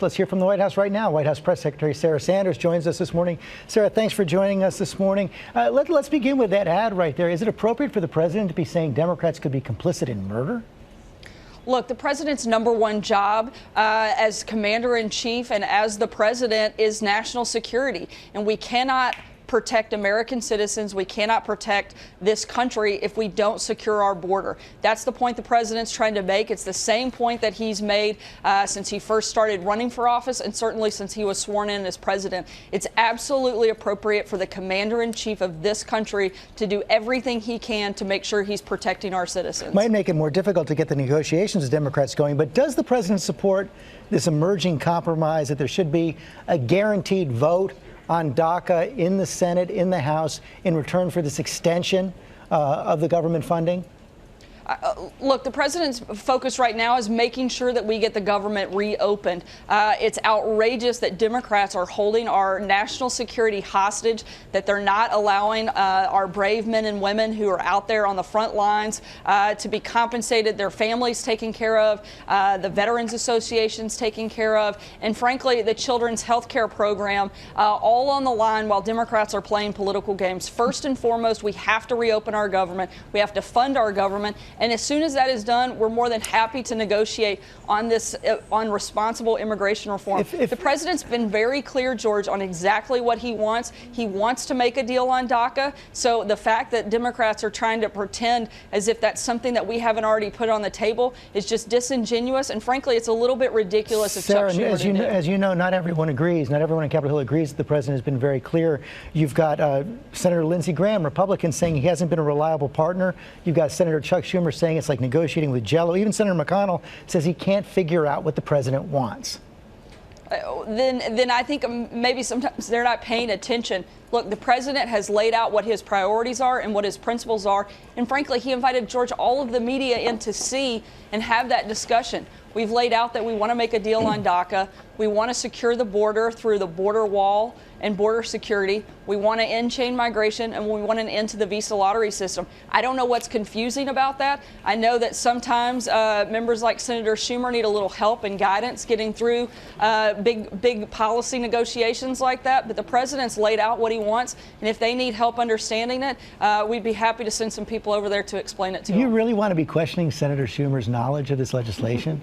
Let's hear from the White House right now. White House Press Secretary Sarah Sanders joins us this morning. Sarah, thanks for joining us this morning. Let's begin with that ad right there. Is it appropriate for the president to be saying Democrats could be complicit in murder? Look, the president's #1 job as commander-in-chief and as the president is national security, and we cannot protect American citizens. We cannot protect this country if we don't secure our border. That's the point the president's trying to make. It's the same point that he's made since he first started running for office and certainly since he was sworn in as president. It's absolutely appropriate for the commander-in-chief of this country to do everything he can to make sure he's protecting our citizens. Might make it more difficult to get the negotiations with Democrats going, but does the president support this emerging compromise that there should be a guaranteed vote on DACA in the Senate, in the House, in return for this extension of the government funding? Look, the president's focus right now is making sure that we get the government reopened. It's outrageous that Democrats are holding our national security hostage, that they're not allowing our brave men and women who are out there on the front lines to be compensated, their families taken care of, the Veterans Associations taken care of, and frankly, the Children's Health Care Program, all on the line while Democrats are playing political games. First and foremost, we have to reopen our government. We have to fund our government. And as soon as that is done, we're more than happy to negotiate on this, on responsible immigration reform. The president's been very clear, George, on exactly what he wants. He wants to make a deal on DACA. So the fact that Democrats are trying to pretend as if that's something that we haven't already put on the table is just disingenuous. And frankly, it's a little bit ridiculous of Sarah, Chuck Schumer as you know, not everyone agrees. Not everyone on Capitol Hill agrees that the president has been very clear. You've got Senator Lindsey Graham, Republican, saying he hasn't been a reliable partner. You've got Senator Chuck Schumer saying it's like negotiating with Jello. Even Senator McConnell says he can't figure out what the president wants. Then I think maybe sometimes they're not paying attention. Look, the president has laid out what his priorities are and what his principles are. And frankly, he invited, George, all of the media in to see and have that discussion. We've laid out that we want to make a deal on DACA. We want to secure the border through the border wall and border security. We want to end chain migration, and we want an end to the visa lottery system. I don't know what's confusing about that. I know that sometimes members like Senator Schumer need a little help and guidance getting through big policy negotiations like that. But the president's laid out what he wants, and if they need help understanding it, we'd be happy to send some people over there to explain it to them. Do you really want to be questioning Senator Schumer's knowledge of this legislation?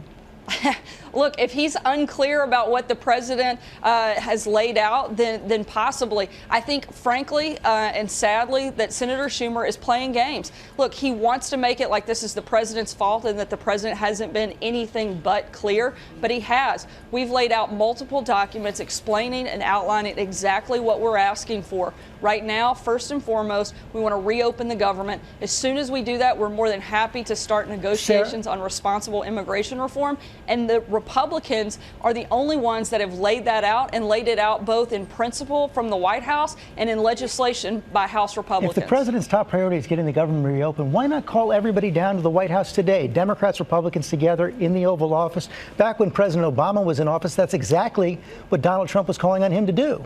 Look, if he's unclear about what the president has laid out, then possibly. I think, frankly and sadly, that Senator Schumer is playing games. Look, he wants to make it like this is the president's fault and that the president hasn't been anything but clear, but he has. We've laid out multiple documents explaining and outlining exactly what we're asking for. Right now, first and foremost, we want to reopen the government. As soon as we do that, we're more than happy to start negotiations on responsible immigration reform. And the Republicans are the only ones that have laid that out and laid it out both in principle from the White House and in legislation by House Republicans. If the president's top priority is getting the government reopened, why not call everybody down to the White House today? Democrats, Republicans together in the Oval Office. Back when President Obama was in office, that's exactly what Donald Trump was calling on him to do.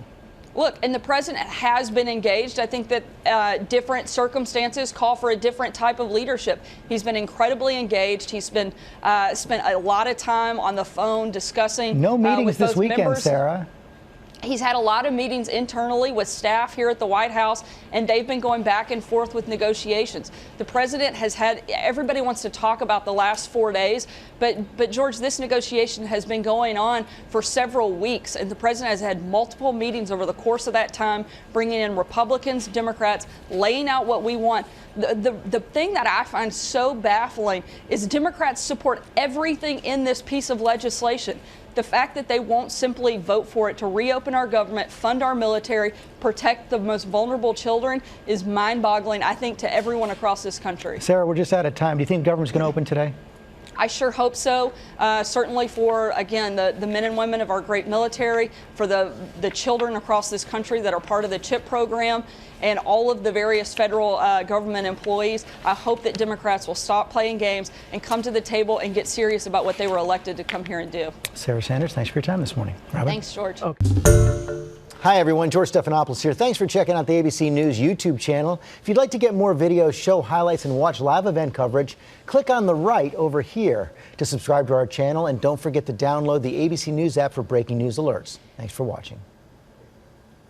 Look, and the president has been engaged. I think that different circumstances call for a different type of leadership. He's been incredibly engaged. He's been spent a lot of time on the phone discussing. No meetings with this weekend, members. Sarah. He's had a lot of meetings internally with staff here at the White House, and they've been going back and forth with negotiations. The president has had, everybody wants to talk about the last 4 days, but George, this negotiation has been going on for several weeks, and the president has had multiple meetings over the course of that time, bringing in Republicans, Democrats, laying out what we want. The thing that I find so baffling is Democrats support everything in this piece of legislation. The fact that they won't simply vote for it to reopen our government, fund our military, protect the most vulnerable children is mind-boggling, I think, to everyone across this country. Sarah, we're just out of time. Do you think the government's going to open today? I sure hope so. Certainly for, again, the men and women of our great military, for the children across this country that are part of the CHIP program, and all of the various federal government employees. I hope that Democrats will stop playing games and come to the table and get serious about what they were elected to come here and do. Sarah Sanders, thanks for your time this morning. Robin? Thanks, George. Okay. Hi, everyone. George Stephanopoulos here. Thanks for checking out the ABC News YouTube channel. If you'd like to get more videos, show highlights, and watch live event coverage, click on the right over here to subscribe to our channel. And don't forget to download the ABC News app for breaking news alerts. Thanks for watching.